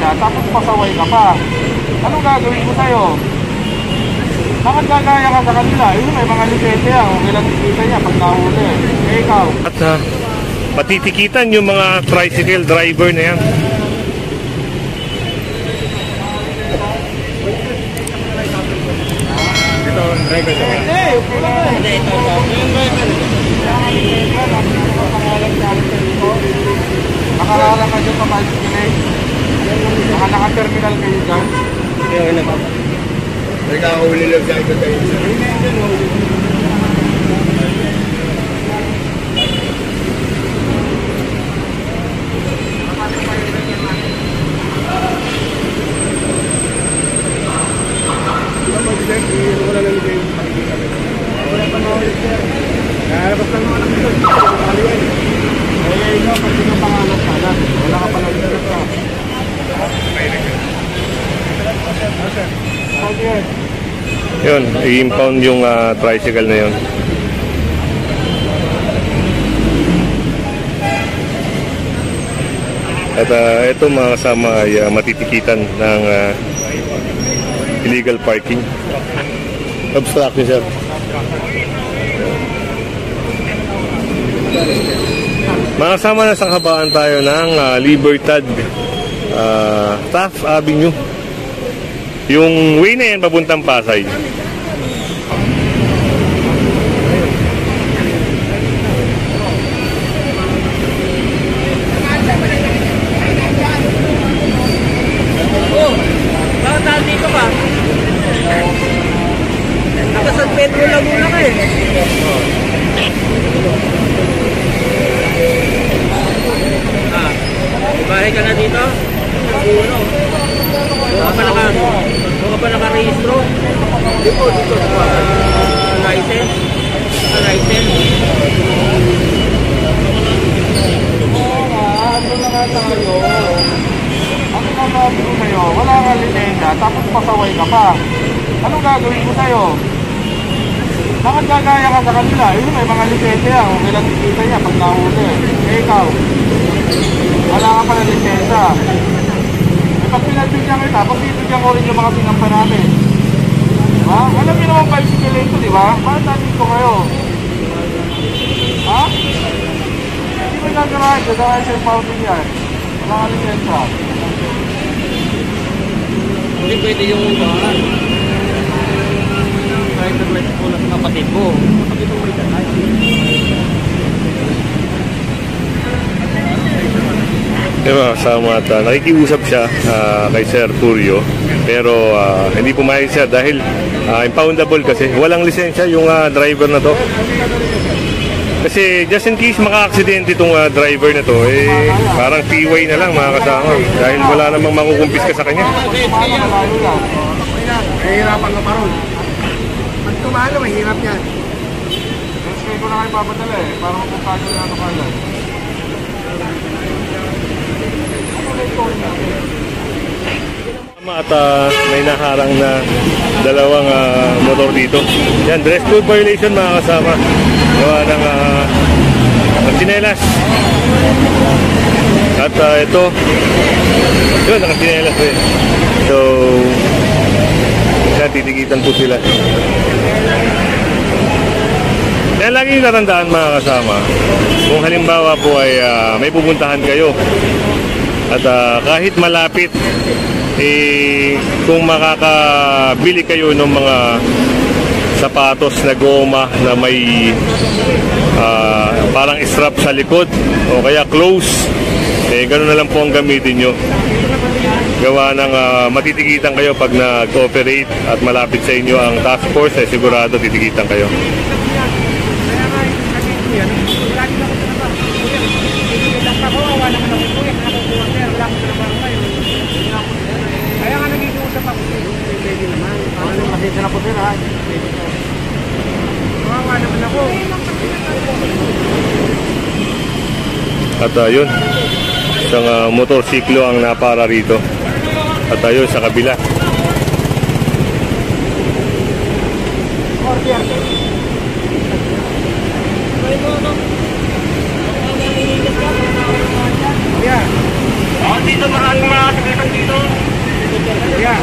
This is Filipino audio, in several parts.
lisensya, tapos pasaway ka pa. Anong gagawin ko sa'yo? Bakit gagaya ka sa kanila? Yun, may mga lisensya, okay lang kita niya pag nahuli. Eh, ikaw? At matitikitan yung mga tricycle driver na yan. Ito, driver ka ba? Hindi, wala ka. Hindi, ito. Yung driver. Nakaharap ka dyan pa bicycle. Naka-terminal kayo dyan. Hindi, wala pa. Nagkakahuli lang siya ito tayo. Wala lang kayo. Wala pa na-ulit siya. Nakalabas lang naman ang ito. Eh, yun, pag pinapangalat ka lang. Wala ka pala dyan ka. Yun, i-impound yung tricycle na yun. At ito mga kasama ay matitikitan ng illegal parking. Obstruction, sir. Mga kasama, na sa kabaan tayo ng Libertad Taft Avenue. Yung way na yan papuntang Pasay. Bakit dito ka? Naka-San Pedro Laguna ka eh. Bahay ka na dito? Siguro. Huwag ka pa naka-rehistro? Dito sa license? Sa license? Ano na nga tayo? Ano na gagawin sa'yo? Wala ka lisensya, tapos pasaway ka pa. Anong gagawin ko sa'yo? Bakit gagaya ka sa kanila? Yun, may mga lisensya, okay lang kita niya pag nahuli. Eh, ikaw? Wala ka pala lisensya. Eh, pag pinagbigyan kita, pagbibigyan ko rin yung mga sinampa natin. Diba? Alam niyo naman bicycle ito, di ba? Bakit nandito kayo? Ha? Hindi mo nagkarahan, gagawin sa fountain yan. Wala ka lisensya. Hindi pwede yung ubahan. Driver license ko lang sa kapatid ko. Kapatid ko may danay. Diba, kasama at nakikiusap siya kay Sir Tulio, pero hindi pumayag siya dahil impoundable kasi walang lisensya yung driver na to. Kasi just in case maka-aksidente itong driver na to, eh parang PY na lang mga kasama dahil wala namang makukumpis ka sa kanya. Mahirapan ka pa ron. Pag tumalo, mahirap yan. Kasi ko na kayo papadala eh, para mapuntahan nyo na ito kagad. At may naharang na dalawang motor dito. Yan, dress code violation mga kasama. Gawa ng tsinelas. At ito, yun, nakatsinelas eh. So, yan, titigitan po sila. Kaya lagi natandaan mga kasama, kung halimbawa po ay may pupuntahan kayo at kahit malapit, eh, kung makakabili kayo ng mga sapatos na goma na may parang strap sa likod o kaya close, eh gano'n na lang po ang gamitin nyo. Gawa ng matitigitan kayo pag nag-operate at malapit sa inyo ang task force, eh sigurado titigitan kayo. Kaya nga nag-iusap ako sa iyo, pwede naman. Pasensya na po sir ha. Kawawa naman ako. At yun, isang motorsiklo ang napara rito. At yun, sa kabila. Yeah. Dito mga lipat dito. Yan.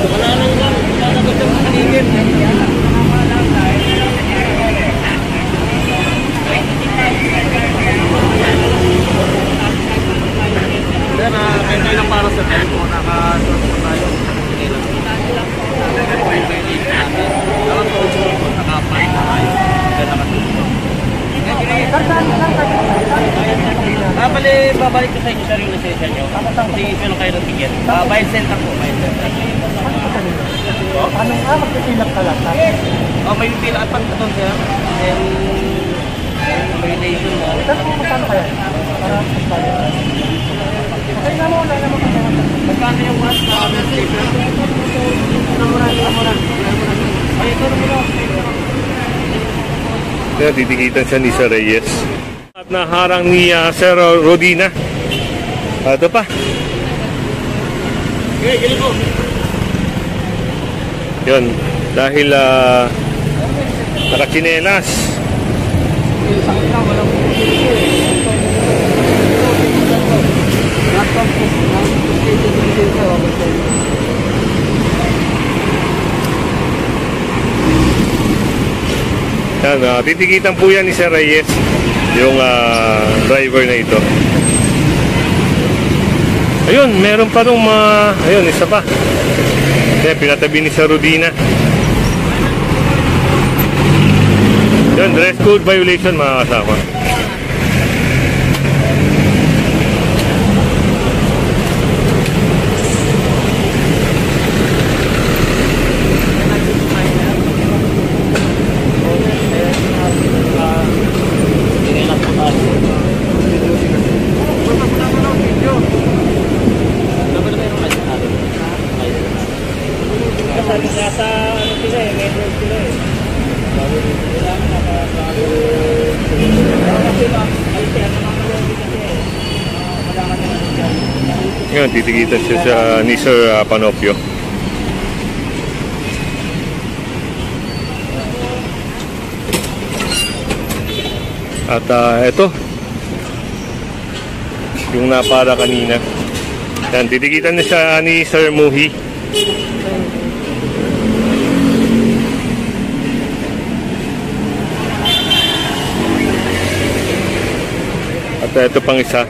Wala na yun lang. Wala na gusto mo kanigin. Yan na, kaya lang para sa telephone, naka-source po tayo. Dapat po, naka-apply na tayo. Kaya naka-source. Babalik ko sa inyo sa ring lisensya nyo. Kasi issue lang kayo ng ticket. Bayad center po, bayad center. Ano nga, magpipilap ka lang? May pilaan pang doon sir. Then, violation mo. Saan mo magkano kaya? Para magbayad. Okay na mo, wala naman kasi. Magkano yung mas na statement? Namuran. Ay, ito naman. Kaya titikitan siya ni Sir Reyes. At naharang ni Sir Rodina. Ito pa. Okay, gili ko. Yun. Dahil nakachinelas. Yan, titikitan po yan ni Sir Reyes, yung driver na ito. Ayun, meron pa rin ayun, isa pa. Yan, pinatabi ni Sir Rodina. Yun, dress code violation mga kasama. Ngayon, titikitan siya ni Sir Panopio. At ito, yung napara kanina. Yan, titikitan na siya ni Sir Muhi. At ito pang isa.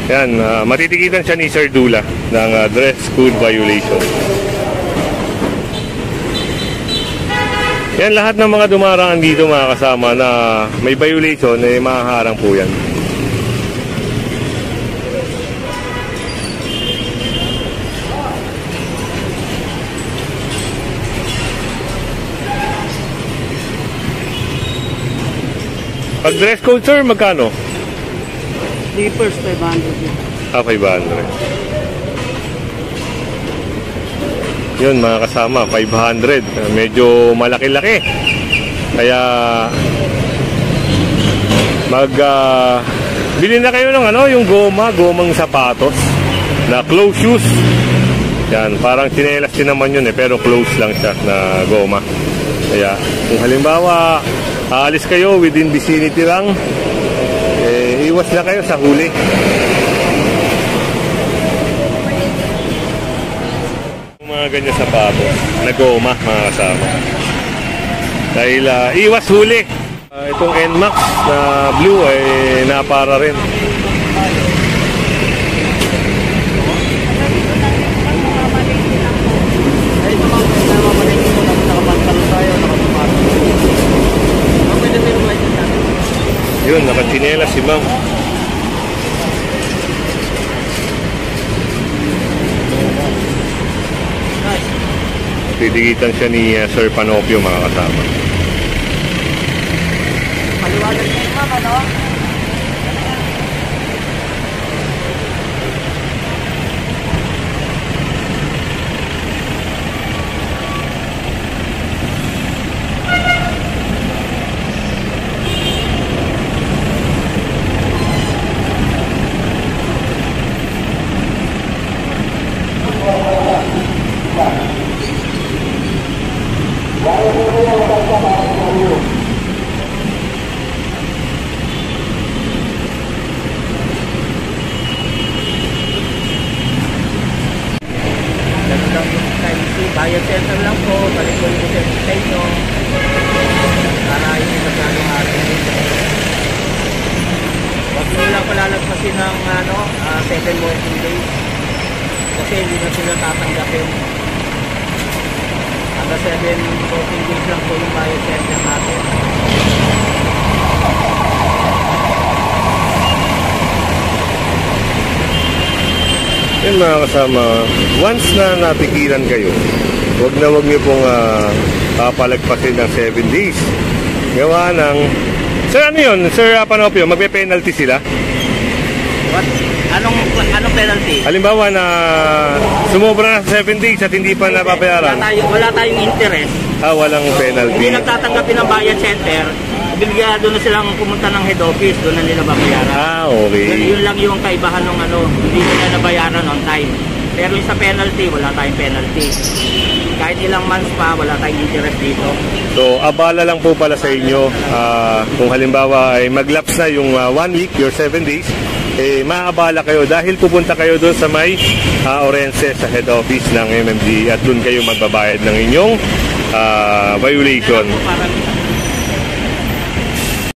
Yan, matitikitan siya ni Sir Dula ng dress code violation. Yan, lahat ng mga dumaraan dito mga kasama na may violation, mahaharang po yan. Pag dress code, sir, magkano? Slippers, 500. 500. Yun mga kasama, 500. Medyo malaki-laki. Kaya bili na kayo ng yung gomang sapatos na close shoes. Yan, parang chinelas din naman yun pero close lang siya na goma. Kaya kung halimbawa aalis kayo within vicinity lang, iwas na kayo sa huli. Mga ganyan sapatos na goma mga kasama. Dahil iwas huli. Itong NMAX na blue ay napara rin. Yun, nakachinelas si ma'am. Tidigitan siya ni Sir Panopio mga kasama. Paliwanag niya ma'am, ano? kasi ng 7 working days. Kasi hindi na sila tatanggapin. Hanggang 7 working days lang po yung buyer center natin. Yun mga kasama, once na napigilan kayo, wag niyo pong papalagpasin ng 7 days. Gawa ng... Sir, ano yun? Sir Panopio, magpe-penalty sila? What? Anong penalty? Halimbawa na sumobra na sa 7 days at hindi pa napapayaran. Wala tayong interest. Walang penalty. Hindi nagtatanggapin ng buyer center. Obligado na silang pumunta ng head office, doon na nila babayaran. Okay. Yun lang yung kaibahan ng hindi nila nabayaran on time. Pero yung sa penalty, wala tayong penalty. Kahit ilang months pa, wala tayong interest dito. So, abala lang po pala sa inyo kung halimbawa ay mag-lapse na yung 1 week, your 7 days, maabala kayo dahil pupunta kayo doon sa may Orense sa head office ng MMD at doon kayo magbabayad ng inyong violation. Parang